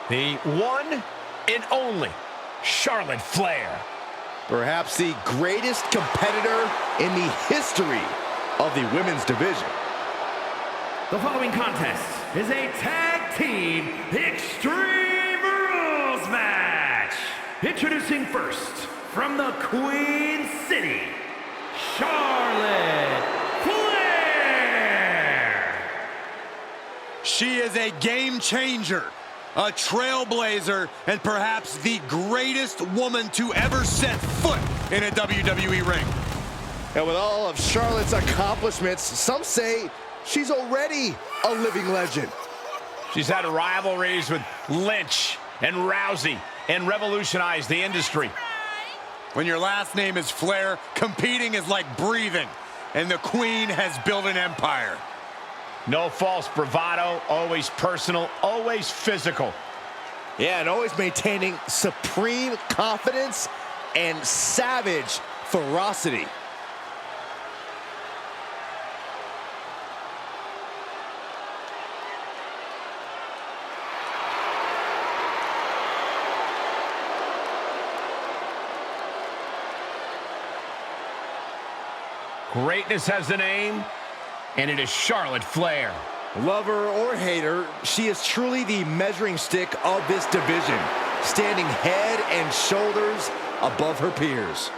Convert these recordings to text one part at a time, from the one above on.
The one and only Charlotte Flair. Perhaps the greatest competitor in the history of the women's division. The following contest is a tag team Extreme Rules match. Introducing first, from the Queen City, Charlotte Flair. She is a game changer, a trailblazer, and perhaps the greatest woman to ever set foot in a WWE ring. And with all of Charlotte's accomplishments, some say she's already a living legend. She's had rivalries with Lynch and Rousey and revolutionized the industry. When your last name is Flair, competing is like breathing, and the Queen has built an empire. No false bravado, always personal, always physical. Yeah, and always maintaining supreme confidence and savage ferocity. Greatness has a name, and it is Charlotte Flair. Lover or hater, she is truly the measuring stick of this division, standing head and shoulders above her peers.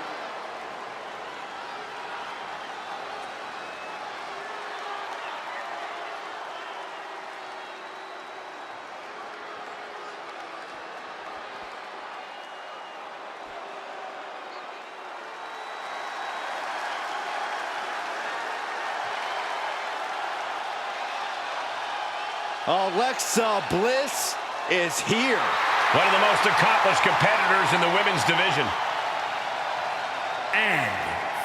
Alexa Bliss is here. One of the most accomplished competitors in the women's division. And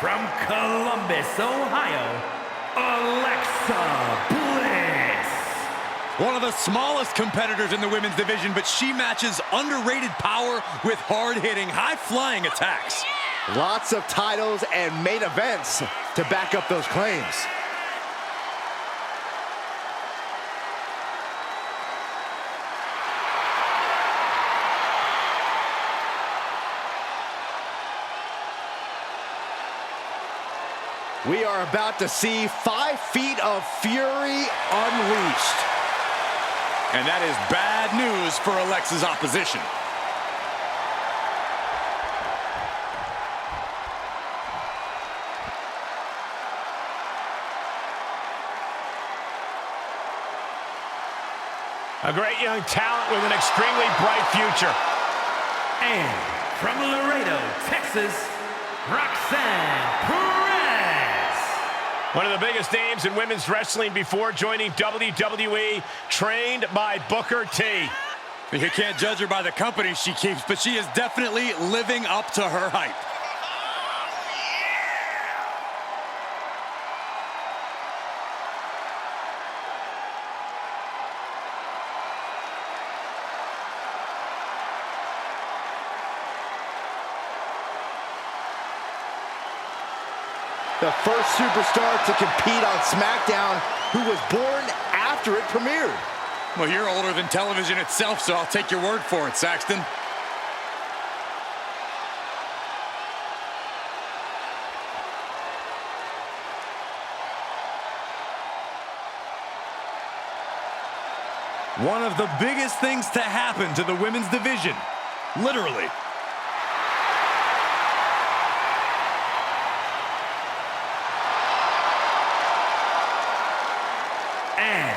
from Columbus, Ohio, Alexa Bliss. One of the smallest competitors in the women's division, but she matches underrated power with hard-hitting, high-flying attacks. Lots of titles and main events to back up those claims. We are about to see 5 feet of fury unleashed. And that is bad news for Alexa's opposition. A great young talent with an extremely bright future. And from Laredo, Texas, Roxanne Perez. One of the biggest names in women's wrestling before joining WWE, trained by Booker T. You can't judge her by the company she keeps, but she is definitely living up to her hype. The first superstar to compete on SmackDown who was born after it premiered. Well, you're older than television itself, so I'll take your word for it, Saxton. One of the biggest things to happen to the women's division, literally. And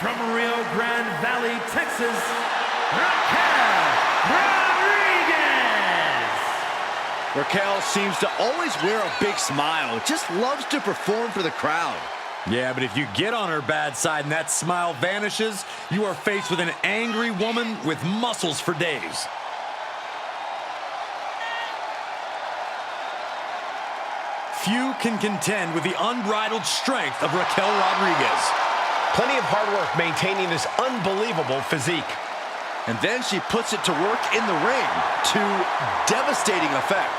from Rio Grande Valley, Texas, Raquel Rodriguez. Raquel seems to always wear a big smile, just loves to perform for the crowd. Yeah, but if you get on her bad side and that smile vanishes, you are faced with an angry woman with muscles for days. Few can contend with the unbridled strength of Raquel Rodriguez. Plenty of hard work maintaining this unbelievable physique. And then she puts it to work in the ring to devastating effect.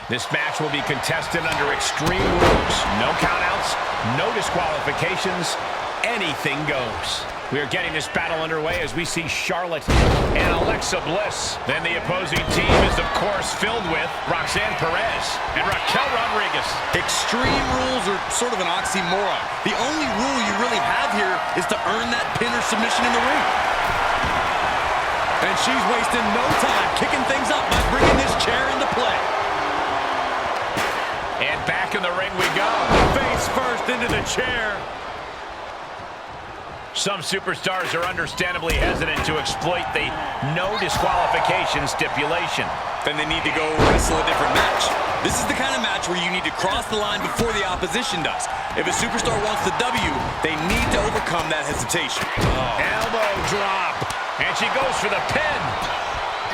This match will be contested under Extreme Rules. No countouts, no disqualifications, anything goes. We are getting this battle underway as we see Charlotte and Alexa Bliss. Then the opposing team is, of course, filled with Roxanne Perez and Raquel Rodriguez. Extreme Rules are sort of an oxymoron. The only rule you really have here is to earn that pin or submission in the ring. And she's wasting no time kicking things up by bringing this chair into play. And back in the ring we go. Face first into the chair. Some superstars are understandably hesitant to exploit the no disqualification stipulation. Then they need to go wrestle a different match. This is the kind of match where you need to cross the line before the opposition does. If a superstar wants the W, they need to overcome that hesitation. Elbow drop. And she goes for the pin.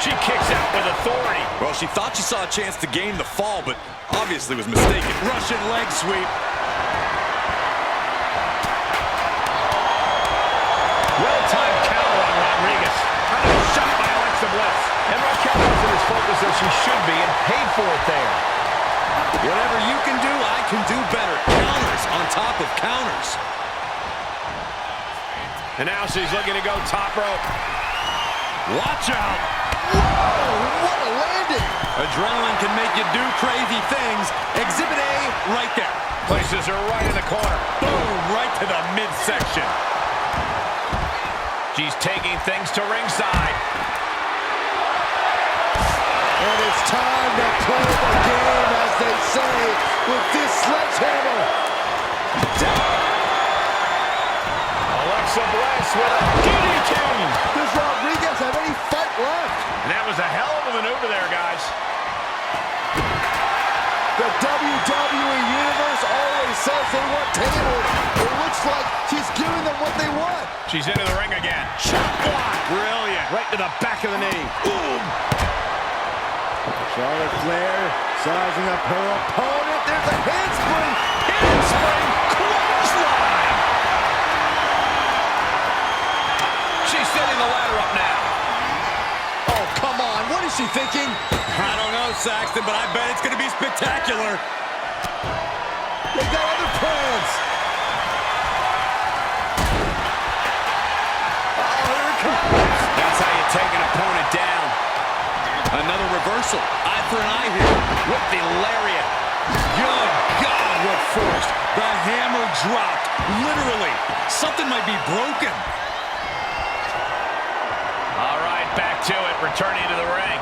She kicks out with authority. Well, she thought she saw a chance to gain the fall, but obviously was mistaken. Russian leg sweep. Well-timed counter on Rodriguez. Another shot by Alexa Bliss. And Raquel wasn't as focused as she should be and paid for it there. Whatever you can do, I can do better. Counters on top of counters. And now she's looking to go top rope. Watch out. Whoa, what a landing. Adrenaline can make you do crazy things. Exhibit A right there. Places her right in the corner. Boom, right to the midsection. She's taking things to ringside. And it's time to play the game, as they say, with this sledgehammer. Alexa Bliss with a DDT. Does Rodriguez have any fight left? And that was a hell of a maneuver there, guys. The WWE Universe always says they want tables. It looks like she's giving them what they want. She's into the ring again. Shot block. Brilliant. Right to the back of the knee. Boom. Charlotte Flair sizing up her opponent. There's a handspring. Handspring. Clothesline. She's setting the ladder up now. Oh, come on. What is she thinking? I don't know, Saxton, but I bet it's going to be spectacular. They got other plans. Oh, here it comes. That's how you take an opponent down. Another reversal. Eye for an eye here. With the lariat. Good God, what force. The hammer dropped. Literally. Something might be broken. All right, back to it. Returning to the ring.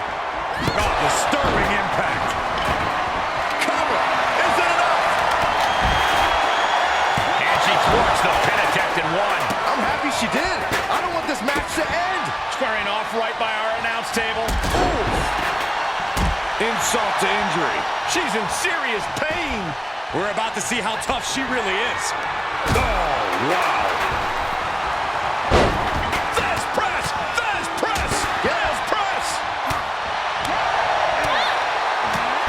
Oh, disturbing impact. Cover. Is it enough? And she thwarts the pin attempt in one. I'm happy she did. I don't want this match to end. Squaring off right by our announce table. Insult to injury. She's in serious pain. We're about to see how tough she really is. Oh, wow. Fast press! Fast press! Fast press!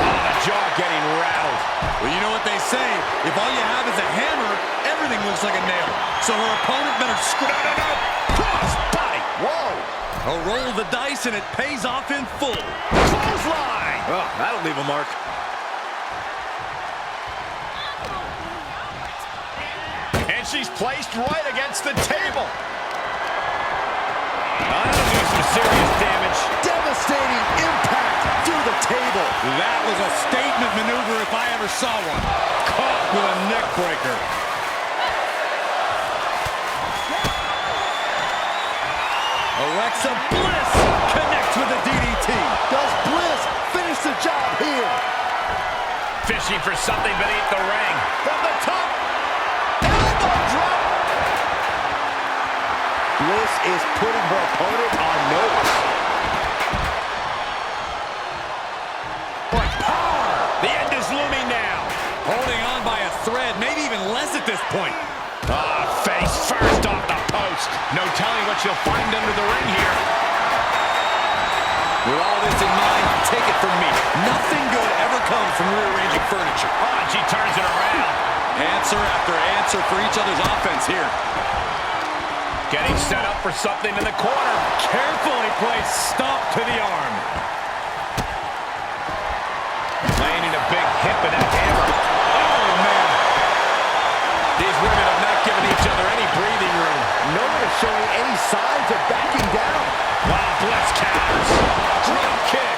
Oh, the jaw getting rattled. Well, you know what they say. If all you have is a hammer, everything looks like a nail. So her opponent better scrap it up. Cross body. Whoa. A roll of the dice, and it pays off in full. Clothesline. Oh, that'll leave a mark. And she's placed right against the table. That'll do some serious damage. Devastating impact through the table. That was a statement maneuver if I ever saw one. Caught with a neck breaker. Alexa Bliss connects with a DDT. Does Bliss finish the job here? Fishing for something beneath the ring. From the top. Elbow drop. Bliss is putting her opponent on notice. What power! The end is looming now. Holding on by a thread, maybe even less at this point. Face first off the post. No telling what she'll find under the ring here. With all this in mind, take it from me. Nothing good ever comes from rearranging furniture. Oh, and she turns it around. Answer after answer for each other's offense here. Getting set up for something in the corner. Carefully placed stomp to the arm. Laying into with that hammer. Oh, man. These women have not given each other any breathing room. No one is showing any signs of backing down. Wow, Bliss counters. Drop kick.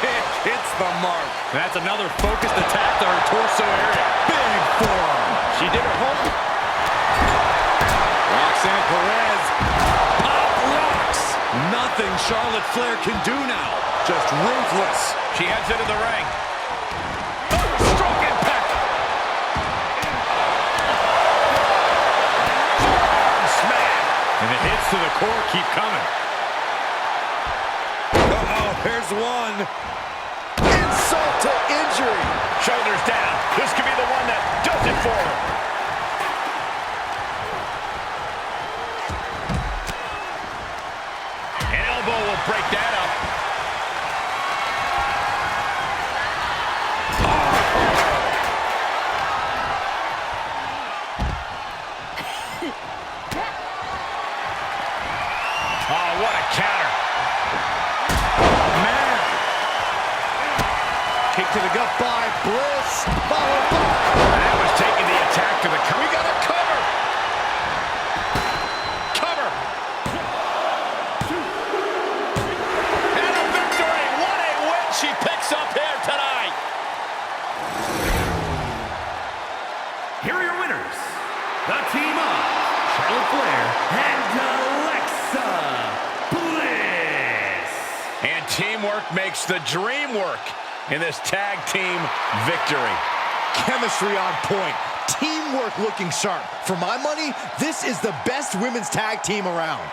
Hits the mark. That's another focused attack to her torso area. Big forearm. She did her homework. Roxanne Perez. Pop rocks. Nothing Charlotte Flair can do now. Just ruthless. She heads into the ring. Strong impact. Smash. And the hits to the core keep coming. Uh-oh, here's one. Insult to injury. Shoulders down. This could be the one that does it for her. An elbow will break that up. Oh, what a counter. Man. Kick to the gut by Bliss. Followed by. That was taking the attack to the cover. We got a cover. Cover. And a victory. What a win she picks up here tonight. Here are your winners. The team of Charlotte Flair and Alexa Bliss. And teamwork makes the dream work in this tag team victory. Chemistry on point. Teamwork looking sharp. For my money, this is the best women's tag team around.